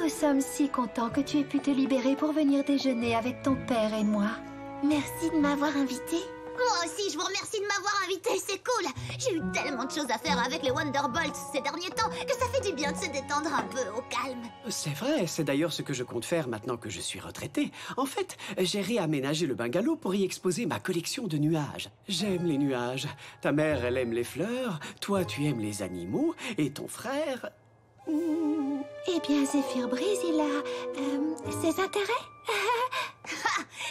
Nous sommes si contents que tu aies pu te libérer pour venir déjeuner avec ton père et moi. Merci de m'avoir invité. Moi aussi, je vous remercie de m'avoir invité, c'est cool. J'ai eu tellement de choses à faire avec les Wonderbolts ces derniers temps que ça fait du bien de se détendre un peu au calme. C'est vrai, c'est d'ailleurs ce que je compte faire maintenant que je suis retraité. En fait, j'ai réaménagé le bungalow pour y exposer ma collection de nuages. J'aime les nuages. Ta mère, elle aime les fleurs, toi, tu aimes les animaux, et ton frère... Eh bien, Zéphyr Brise, il a... ses intérêts.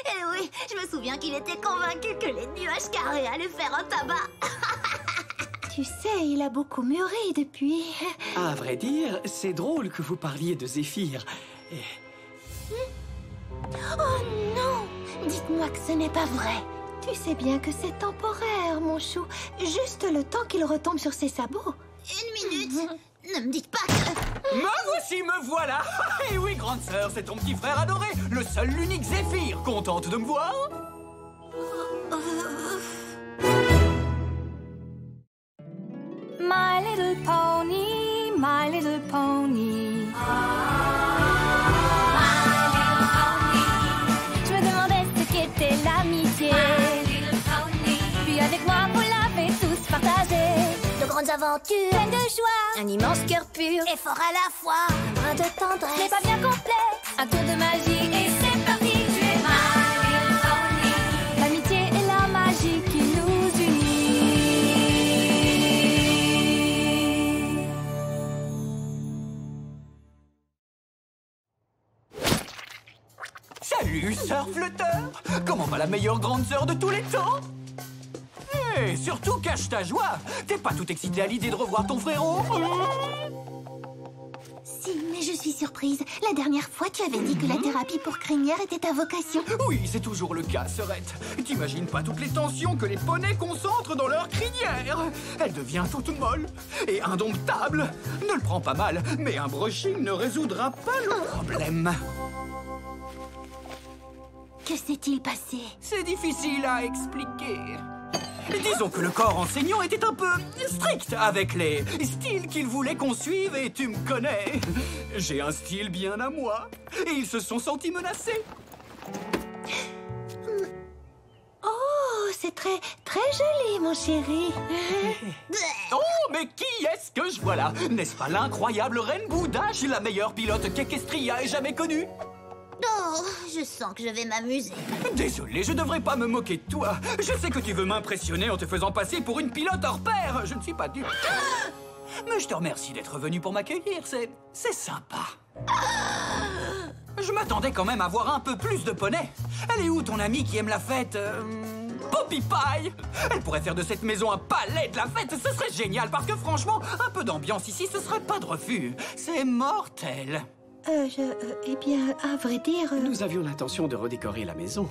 Eh oui, je me souviens qu'il était convaincu que les nuages carrés allaient faire un tabac. Tu sais, il a beaucoup mûri depuis. À vrai dire, c'est drôle que vous parliez de Zéphyr. Oh non! Dites-moi que ce n'est pas vrai. Tu sais bien que c'est temporaire, mon chou. Juste le temps qu'il retombe sur ses sabots. Une minute. Ne me dites pas que... Me voici, me voilà. Et oui, grande sœur, c'est ton petit frère adoré, le seul, l'unique Zéphyr. Contente de me voir? My little pony, my little pony. Je me demandais ce qu'était l'amitié. Puis avec moi, vous l'avez tous partagé. De grandes aventures, Pleine de joie, un immense cœur pur, et fort à la fois. un brin de tendresse. Ce n'est pas bien complexe, un tour de magie et c'est parti. Tu es my little pony. L'amitié et la magie qui nous unit. Salut, sœur Flutteur. Comment va la meilleure grande sœur de tous les temps? Et surtout, cache ta joie. T'es pas tout excité à l'idée de revoir ton frérot? Si, mais je suis surprise. La dernière fois, tu avais dit que la thérapie pour crinière était ta vocation. Oui, c'est toujours le cas, sœurette. T'imagines pas toutes les tensions que les poneys concentrent dans leur crinière. Elle devient toute molle et indomptable. Ne le prends pas mal, mais un brushing ne résoudra pas le problème. Que s'est-il passé? C'est difficile à expliquer. Disons que le corps enseignant était un peu strict avec les styles qu'il voulait qu'on suive et tu me connais. J'ai un style bien à moi et ils se sont sentis menacés. Oh, c'est très, très joli, mon chéri. Oh, mais qui est-ce que je vois là? N'est-ce pas l'incroyable Rainbow Dash, la meilleure pilote qu'Equestria ait jamais connue? Oh, je sens que je vais m'amuser. Désolé, je devrais pas me moquer de toi. Je sais que tu veux m'impressionner en te faisant passer pour une pilote hors pair. Je ne suis pas dupe. Mais je te remercie d'être venu pour m'accueillir. C'est sympa. Je m'attendais quand même à voir un peu plus de poney. Elle est où ton amie qui aime la fête Poppy Pie. Elle pourrait faire de cette maison un palais de la fête. Ce serait génial parce que franchement, un peu d'ambiance ici, ce serait pas de refus. C'est mortel. Eh bien, à vrai dire... Nous avions l'intention de redécorer la maison.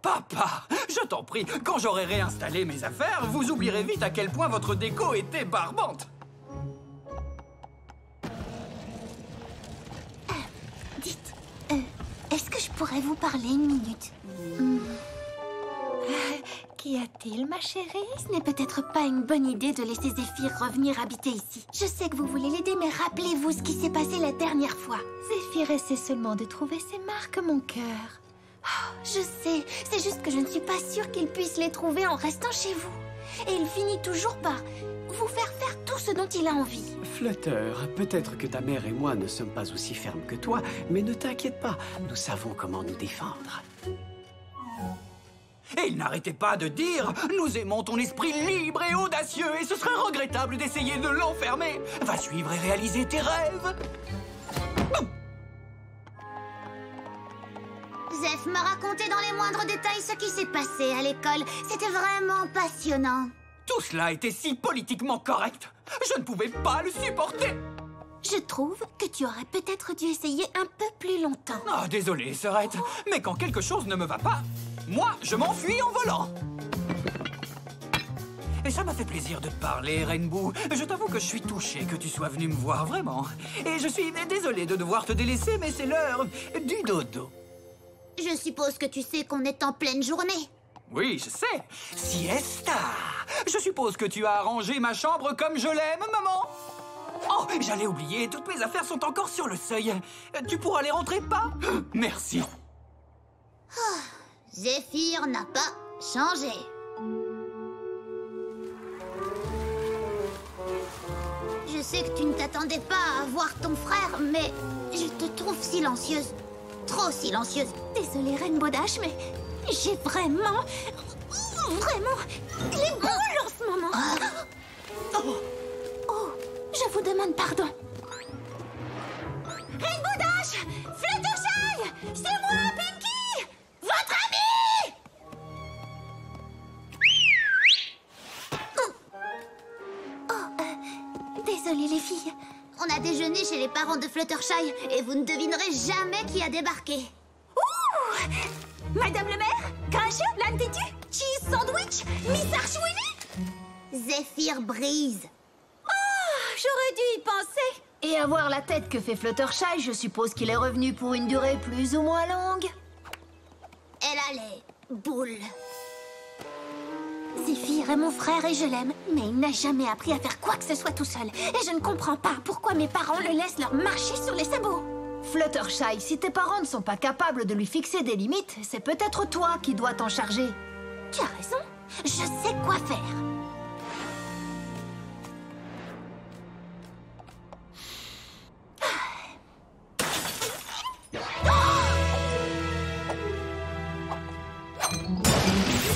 Papa, je t'en prie, quand j'aurai réinstallé mes affaires, vous oublierez vite à quel point votre déco était barbante. Dites, est-ce que je pourrais vous parler une minute? Qu'y a-t-il, ma chérie? Ce n'est peut-être pas une bonne idée de laisser Zéphyr revenir habiter ici. Je sais que vous voulez l'aider, mais rappelez-vous ce qui s'est passé la dernière fois. Zéphyr essaie seulement de trouver ses marques, mon cœur. Oh, je sais, c'est juste que je ne suis pas sûre qu'il puisse les trouver en restant chez vous. Et il finit toujours par vous faire faire tout ce dont il a envie. Flutteur, peut-être que ta mère et moi ne sommes pas aussi fermes que toi, mais ne t'inquiète pas, nous savons comment nous défendre. Et il n'arrêtait pas de dire « Nous aimons ton esprit libre et audacieux et ce serait regrettable d'essayer de l'enfermer. Va suivre et réaliser tes rêves. » Zeph m'a raconté dans les moindres détails ce qui s'est passé à l'école. C'était vraiment passionnant. Tout cela était si politiquement correct. Je ne pouvais pas le supporter. Je trouve que tu aurais peut-être dû essayer un peu plus longtemps. Oh, désolé, sœurette, mais quand quelque chose ne me va pas, moi, je m'enfuis en volant. Et ça m'a fait plaisir de te parler, Rainbow. Je t'avoue que je suis touché que tu sois venu me voir, vraiment. Et je suis désolé de devoir te délaisser, mais c'est l'heure du dodo. Je suppose que tu sais qu'on est en pleine journée. Oui, je sais. Siesta. Je suppose que tu as arrangé ma chambre comme je l'aime, maman. Oh, j'allais oublier, toutes mes affaires sont encore sur le seuil. Tu pourras les rentrer, pas? Merci. Zéphyr n'a pas changé. Je sais que tu ne t'attendais pas à voir ton frère, mais je te trouve silencieuse. Trop silencieuse. Désolée, Rainbow Dash, mais j'ai vraiment les boules en ce moment. Oh, je vous demande pardon. Rainbow Dash, Fluttershy, c'est moi, Pinky, votre ami. Désolée, les filles. On a déjeuné chez les parents de Fluttershy et vous ne devinerez jamais qui a débarqué. Ouh, Madame le maire, Grincheux, l'âne têtu, Cheese Sandwich, Miss Archwilly. Zéphyr Breeze. J'aurais dû y penser. Et à voir la tête que fait Fluttershy, je suppose qu'il est revenu pour une durée plus ou moins longue. Elle a les boules. Zéphyr est mon frère et je l'aime, mais il n'a jamais appris à faire quoi que ce soit tout seul. Et je ne comprends pas pourquoi mes parents le laissent leur marcher sur les sabots. Fluttershy, si tes parents ne sont pas capables de lui fixer des limites, c'est peut-être toi qui dois t'en charger. Tu as raison, je sais quoi faire.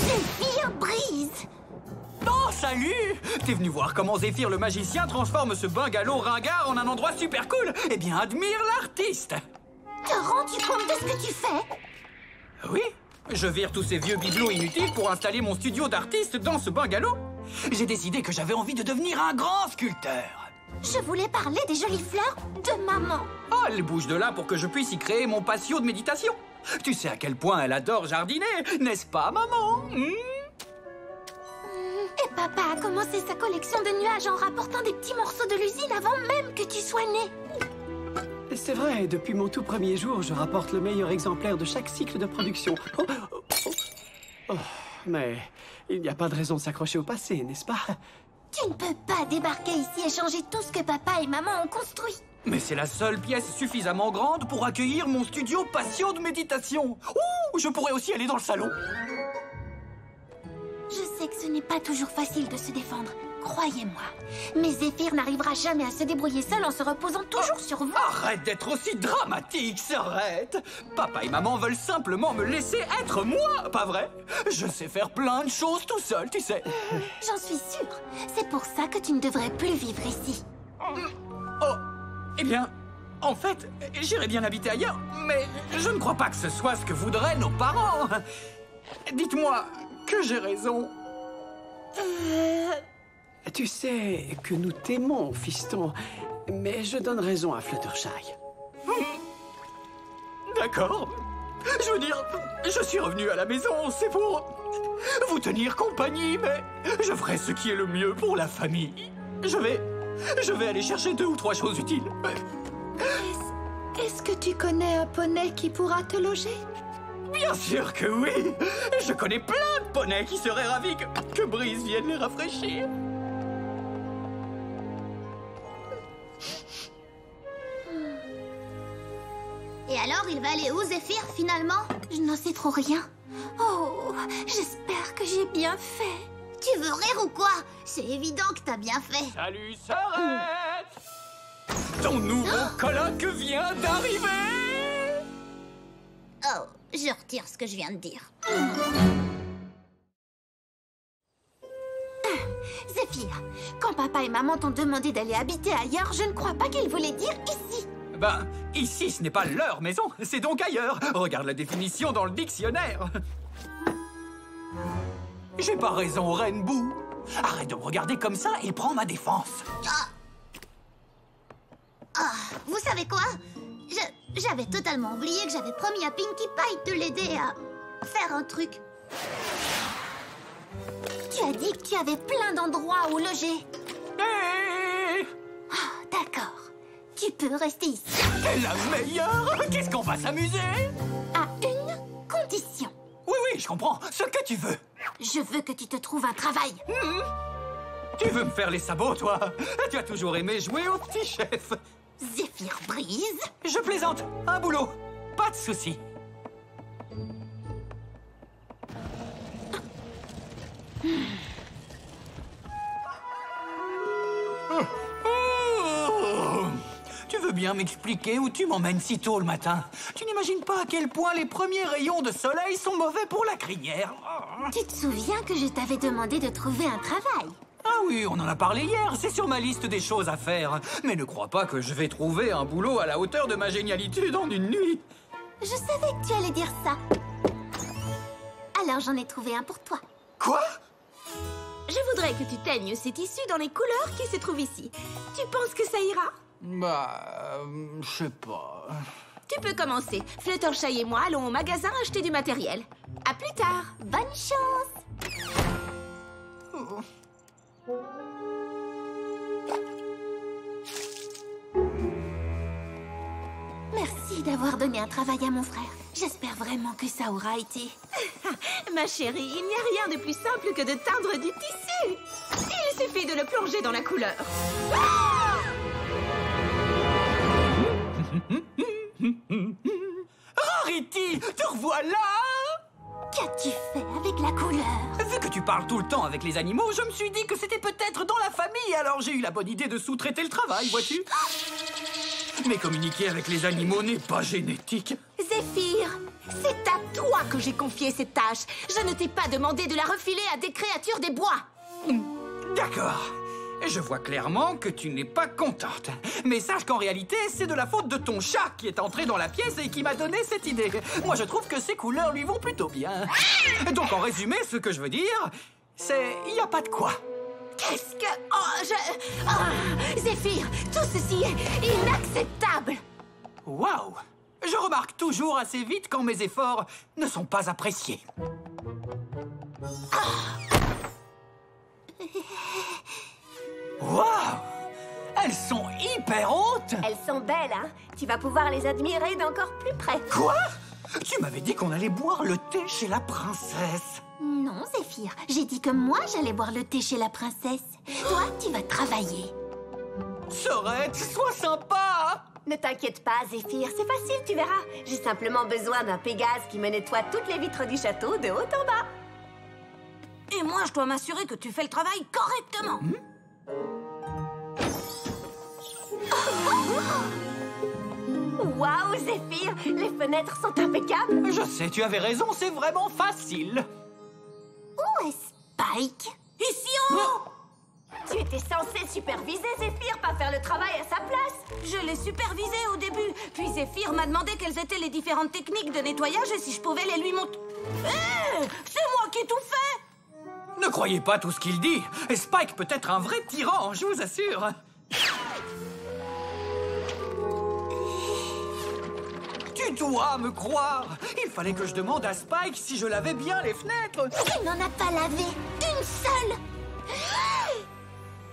Zéphyr Breeze. Oh, salut! T'es venu voir comment Zéphyr le magicien transforme ce bungalow ringard en un endroit super cool? Eh bien, admire l'artiste! Te rends-tu compte de ce que tu fais? Oui, je vire tous ces vieux bibelots inutiles pour installer mon studio d'artiste dans ce bungalow. J'ai décidé que j'avais envie de devenir un grand sculpteur. Je voulais parler des jolies fleurs de maman. Oh, elle bouge de là pour que je puisse y créer mon patio de méditation. Tu sais à quel point elle adore jardiner, n'est-ce pas, maman? Et papa a commencé sa collection de nuages en rapportant des petits morceaux de l'usine avant même que tu sois né. C'est vrai, depuis mon tout premier jour, je rapporte le meilleur exemplaire de chaque cycle de production. Mais il n'y a pas de raison de s'accrocher au passé, n'est-ce pas? Tu ne peux pas débarquer ici et changer tout ce que papa et maman ont construit. Mais c'est la seule pièce suffisamment grande pour accueillir mon studio patio de méditation. Ouh, je pourrais aussi aller dans le salon. Je sais que ce n'est pas toujours facile de se défendre, croyez-moi. Mais Zéphyr n'arrivera jamais à se débrouiller seul en se reposant toujours sur vous. Arrête d'être aussi dramatique, Serrette. Papa et maman veulent simplement me laisser être moi, pas vrai? Je sais faire plein de choses tout seul, tu sais. J'en suis sûre. C'est pour ça que tu ne devrais plus vivre ici. Oh, eh bien, en fait, j'irais bien habiter ailleurs, mais je ne crois pas que ce soit ce que voudraient nos parents. Dites-moi que j'ai raison. Tu sais que nous t'aimons, fiston, mais je donne raison à Fluttershy. D'accord. Je veux dire, je suis revenu à la maison, c'est pour vous tenir compagnie, mais je ferai ce qui est le mieux pour la famille. Je vais aller chercher 2 ou 3 choses utiles. Est-ce que tu connais un poney qui pourra te loger? Bien sûr que oui. Je connais plein de poneys qui seraient ravis que Breeze vienne les rafraîchir. Et alors, il va aller où, Zéphyr, finalement? Je n'en sais trop rien. Oh, j'espère que j'ai bien fait. Tu veux rire ou quoi? C'est évident que t'as bien fait. Salut, Serrette! Ton nouveau coloc vient d'arriver! Oh, je retire ce que je viens de dire. Zéphyr, quand papa et maman t'ont demandé d'aller habiter ailleurs, je ne crois pas qu'ils voulaient dire ici. Ben, ici, ce n'est pas leur maison, c'est donc ailleurs. Regarde la définition dans le dictionnaire. J'ai pas raison, Rainbow. Arrête de me regarder comme ça et prends ma défense. Vous savez quoi? J'avais totalement oublié que j'avais promis à Pinkie Pie de l'aider à faire un truc. Tu as dit que tu avais plein d'endroits où loger. Hé! D'accord. Tu peux rester ici. T'es la meilleure! Qu'est-ce qu'on va s'amuser? À une condition. Oui, je comprends. Ce que tu veux. Je veux que tu te trouves un travail. Tu veux me faire les sabots, toi? Tu as toujours aimé jouer au petit chef. Zéphyr Brise? Je plaisante. Un boulot. Pas de souci. Oh. Tu veux bien m'expliquer où tu m'emmènes si tôt le matin? Tu n'imagines pas à quel point les premiers rayons de soleil sont mauvais pour la crinière. Tu te souviens que je t'avais demandé de trouver un travail? Ah oui, on en a parlé hier, c'est sur ma liste des choses à faire. Mais ne crois pas que je vais trouver un boulot à la hauteur de ma génialité en une nuit. Je savais que tu allais dire ça. Alors j'en ai trouvé un pour toi. Quoi? Je voudrais que tu teignes ces tissus dans les couleurs qui se trouvent ici. Tu penses que ça ira? Bah, je sais pas. Tu peux commencer. Fluttershy et moi allons au magasin acheter du matériel. À plus tard. Bonne chance! Merci d'avoir donné un travail à mon frère. J'espère vraiment que ça aura été. Ma chérie, il n'y a rien de plus simple que de teindre du tissu. Il suffit de le plonger dans la couleur. Rarity, te revoilà! Qu'as-tu fait avec la couleur? Vu que tu parles tout le temps avec les animaux, je me suis dit que c'était peut-être dans la famille, alors j'ai eu la bonne idée de sous-traiter le travail, vois-tu? Mais communiquer avec les animaux n'est pas génétique. Zéphyr, c'est à toi que j'ai confié cette tâche. Je ne t'ai pas demandé de la refiler à des créatures des bois. D'accord. Je vois clairement que tu n'es pas contente. Mais sache qu'en réalité, c'est de la faute de ton chat qui est entré dans la pièce et qui m'a donné cette idée. Moi, je trouve que ces couleurs lui vont plutôt bien. Donc, en résumé, ce que je veux dire, c'est... il n'y a pas de quoi. Qu'est-ce que... Zéphyr, tout ceci est inacceptable. Waouh! Je remarque toujours assez vite quand mes efforts ne sont pas appréciés. Waouh! Elles sont hyper hautes! Elles sont belles, hein? Tu vas pouvoir les admirer d'encore plus près. Quoi? Tu m'avais dit qu'on allait boire le thé chez la princesse. Non, Zéphyr. J'ai dit que moi, j'allais boire le thé chez la princesse. Toi, tu vas travailler. Sorette, sois sympa! Ne t'inquiète pas, Zéphyr, c'est facile, tu verras. J'ai simplement besoin d'un Pégase qui me nettoie toutes les vitres du château de haut en bas. Et moi, je dois m'assurer que tu fais le travail correctement. Waouh, Zéphyr, les fenêtres sont impeccables. Je sais, tu avais raison, c'est vraiment facile. Où est Spike? Ici en haut. Tu étais censé superviser Zéphyr, pas faire le travail à sa place. Je l'ai supervisé au début. Puis Zéphyr m'a demandé quelles étaient les différentes techniques de nettoyage et si je pouvais les lui montrer. C'est moi qui ai tout fait. Ne croyez pas tout ce qu'il dit. Et Spike peut être un vrai tyran, je vous assure. Tu dois me croire. Il fallait que je demande à Spike si je lavais bien les fenêtres. Tu n'en as pas lavé une seule.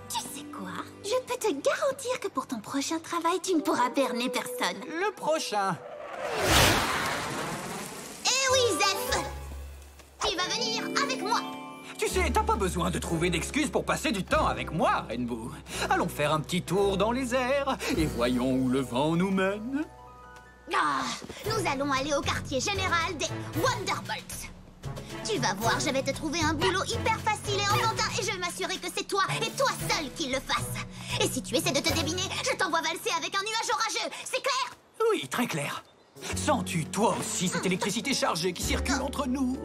Tu sais quoi? Je peux te garantir que pour ton prochain travail, tu ne pourras berner personne. Le prochain. Eh oui, Zeph! Tu vas venir avec moi. Tu sais, t'as pas besoin de trouver d'excuses pour passer du temps avec moi, Rainbow. Allons faire un petit tour dans les airs et voyons où le vent nous mène. Ah, nous allons aller au quartier général des Wonderbolts. Tu vas voir, je vais te trouver un boulot hyper facile et enfantin et je vais m'assurer que c'est toi et toi seul qui le fasse. Et si tu essaies de te débiner, je t'envoie valser avec un nuage orageux. C'est clair? Oui, très clair. Sens-tu, toi aussi, cette électricité chargée qui circule entre nous?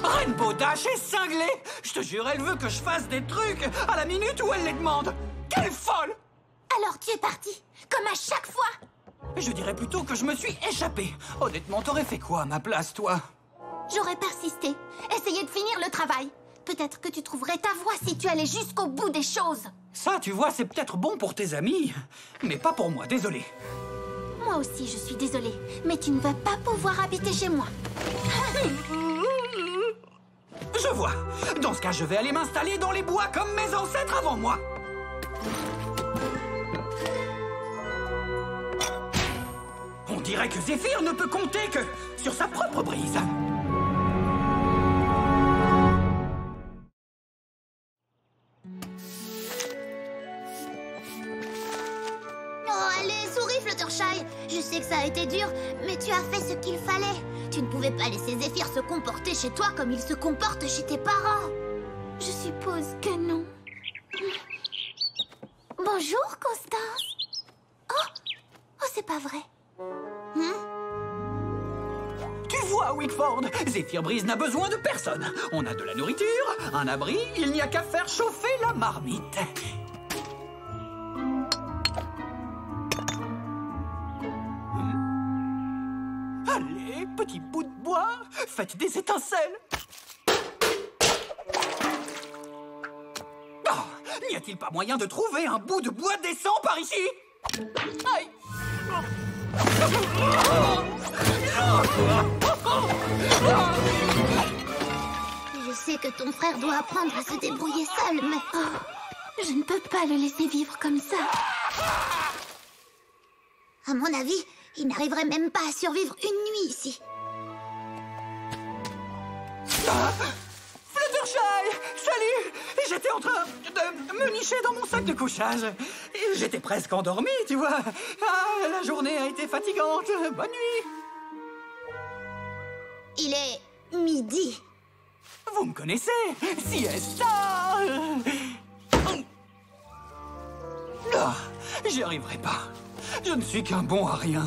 Rainbow Dash est cinglée! Je te jure, elle veut que je fasse des trucs à la minute où elle les demande! Quelle folle! Alors tu es parti, comme à chaque fois. Je dirais plutôt que je me suis échappé. Honnêtement, t'aurais fait quoi à ma place, toi? J'aurais persisté, essayé de finir le travail. Peut-être que tu trouverais ta voie si tu allais jusqu'au bout des choses. Ça, tu vois, c'est peut-être bon pour tes amis, mais pas pour moi, désolé. Moi aussi, je suis désolée, mais tu ne vas pas pouvoir habiter chez moi. Je vois. Dans ce cas, je vais aller m'installer dans les bois comme mes ancêtres avant moi. On dirait que Zéphyr ne peut compter que sur sa propre brise. Oh, allez, souris, Fluttershy. Je sais que ça a été dur, mais tu as fait ce qu'il fallait. Tu ne pouvais pas laisser Zéphyr se comporter chez toi comme il se comporte chez tes parents. Je suppose que non. Bonjour, Constance. Oh, c'est pas vrai. Tu vois, Whitford, Zéphyr Brise n'a besoin de personne. On a de la nourriture, un abri, il n'y a qu'à faire chauffer la marmite. Allez, petit bout de bois, faites des étincelles. Oh, n'y a-t-il pas moyen de trouver un bout de bois décent par ici? Aïe! Je sais que ton frère doit apprendre à se débrouiller seul, mais... Je ne peux pas le laisser vivre comme ça. À mon avis, il n'arriverait même pas à survivre une nuit ici. Fluttershy, salut! J'étais en train de me nicher dans mon sac de couchage. J'étais presque endormi, tu vois. Ah, la journée a été fatigante. Bonne nuit. Il est midi. Vous me connaissez, siesta. Ah, j'y arriverai pas. Je ne suis qu'un bon à rien.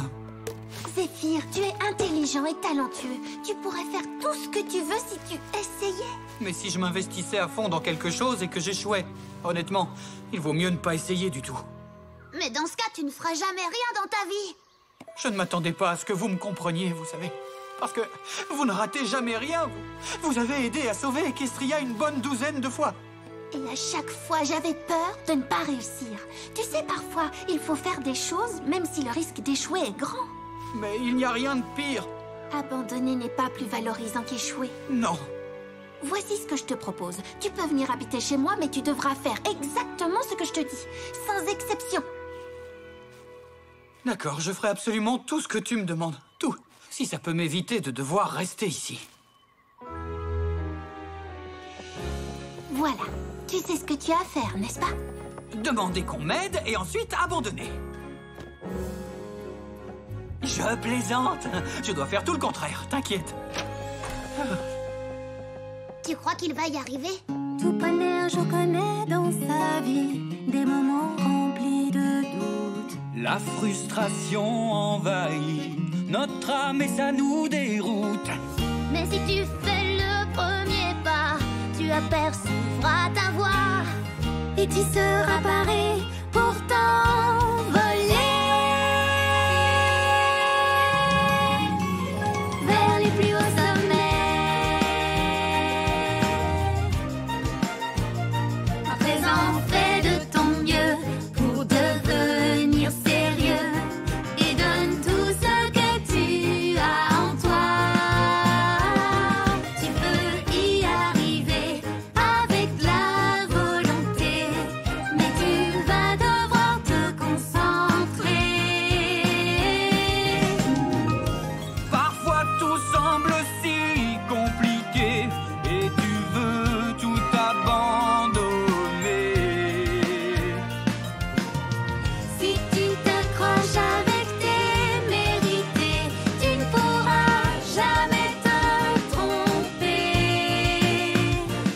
Zéphyr, tu es intelligent et talentueux. Tu pourrais faire tout ce que tu veux si tu essayais. Mais si je m'investissais à fond dans quelque chose et que j'échouais, honnêtement, il vaut mieux ne pas essayer du tout. Mais dans ce cas, tu ne feras jamais rien dans ta vie. Je ne m'attendais pas à ce que vous me compreniez, vous savez. Parce que vous ne ratez jamais rien. Vous avez aidé à sauver Equestria une bonne douzaine de fois. Et à chaque fois, j'avais peur de ne pas réussir. Tu sais, parfois, il faut faire des choses, même si le risque d'échouer est grand. Mais il n'y a rien de pire. Abandonner n'est pas plus valorisant qu'échouer. Non. Voici ce que je te propose. Tu peux venir habiter chez moi, mais tu devras faire exactement ce que je te dis, sans exception. D'accord, je ferai absolument tout ce que tu me demandes. Tout. Si ça peut m'éviter de devoir rester ici. Voilà. Tu sais ce que tu as à faire, n'est-ce pas? Demander qu'on m'aide et ensuite abandonner. Je plaisante. Je dois faire tout le contraire, t'inquiète. Tu crois qu'il va y arriver? Tout poney un jour connaît dans sa vie des moments remplis de doutes. La frustration envahit notre âme et ça nous déroute. Mais si tu fais le premier pas, tu apercevras ta voix. Et tu seras paré pour t'envoler vers les plus hauts sommets. À présent, fais de ton mieux pour devenir sérieux et donne tout ce que tu as en toi. Tu peux y arriver avec de la volonté, mais tu vas devoir te concentrer. Parfois tout semble si compliqué et tu veux tout abandonner. Si tu t'accroches avec tes mérités, tu ne pourras jamais te tromper.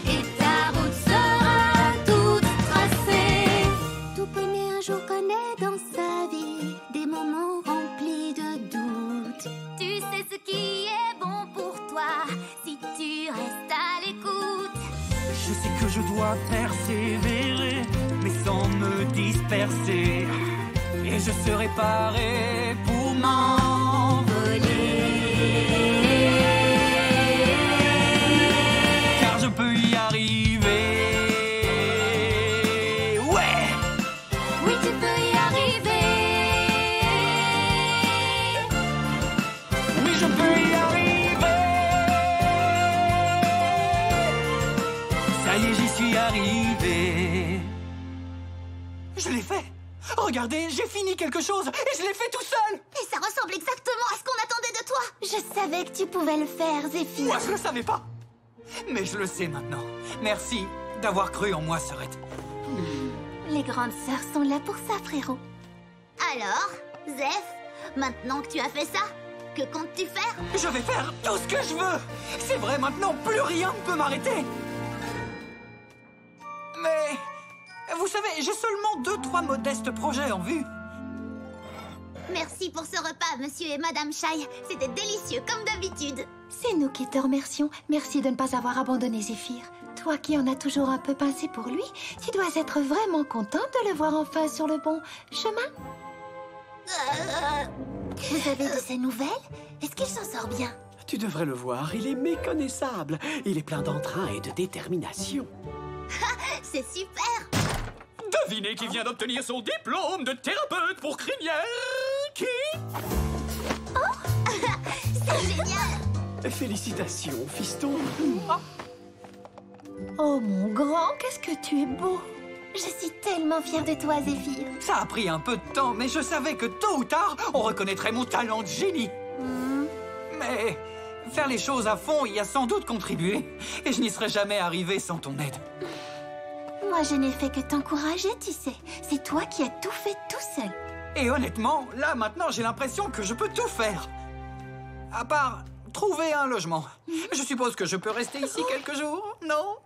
Et ta route sera toute tracée. Tout poney un jour connaît dans sa vie des moments remplis de doutes. Tu sais ce qui est bon pour toi si tu restes à l'écoute. Je sais que je dois persévérer, mais sans me disperser. Et je serai paré pour m'envoler. Car je peux y arriver. Ouais! Oui, tu peux y arriver. Oui, je peux y arriver. Ça y est, j'y suis arrivé. Je l'ai fait. Regardez, j'ai fini quelque chose et je l'ai fait tout seul. Et ça ressemble exactement à ce qu'on attendait de toi. Je savais que tu pouvais le faire, Zéphyr. Moi, je le savais pas. Mais je le sais maintenant. Merci d'avoir cru en moi, sœurette. Les grandes sœurs sont là pour ça, frérot. Alors, Zeph, maintenant que tu as fait ça, que comptes-tu faire? Je vais faire tout ce que je veux. C'est vrai, maintenant, plus rien ne peut m'arrêter. Mais, vous savez, j'ai seulement 2-3 modestes projets en vue. Merci pour ce repas, monsieur et madame Shai. C'était délicieux, comme d'habitude. C'est nous qui te remercions. Merci de ne pas avoir abandonné Zéphyr. Toi qui en as toujours un peu pincé pour lui, tu dois être vraiment contente de le voir enfin sur le bon chemin. Vous avez de ses nouvelles? Est-ce qu'il s'en sort bien? Tu devrais le voir, il est méconnaissable. Il est plein d'entrain et de détermination. C'est super. Devinez qui vient d'obtenir son diplôme de thérapeute pour crinière. Qui? C'est génial. Félicitations, fiston. Oh mon grand, qu'est-ce que tu es beau! Je suis tellement fière de toi, Zéphyr. Ça a pris un peu de temps, mais je savais que tôt ou tard, on reconnaîtrait mon talent de génie. Mais faire les choses à fond y a sans doute contribué. Et je n'y serais jamais arrivé sans ton aide. Moi, je n'ai fait que t'encourager, tu sais. C'est toi qui as tout fait tout seul. Et honnêtement, là maintenant, j'ai l'impression que je peux tout faire. À part trouver un logement. Je suppose que je peux rester ici quelques jours, non?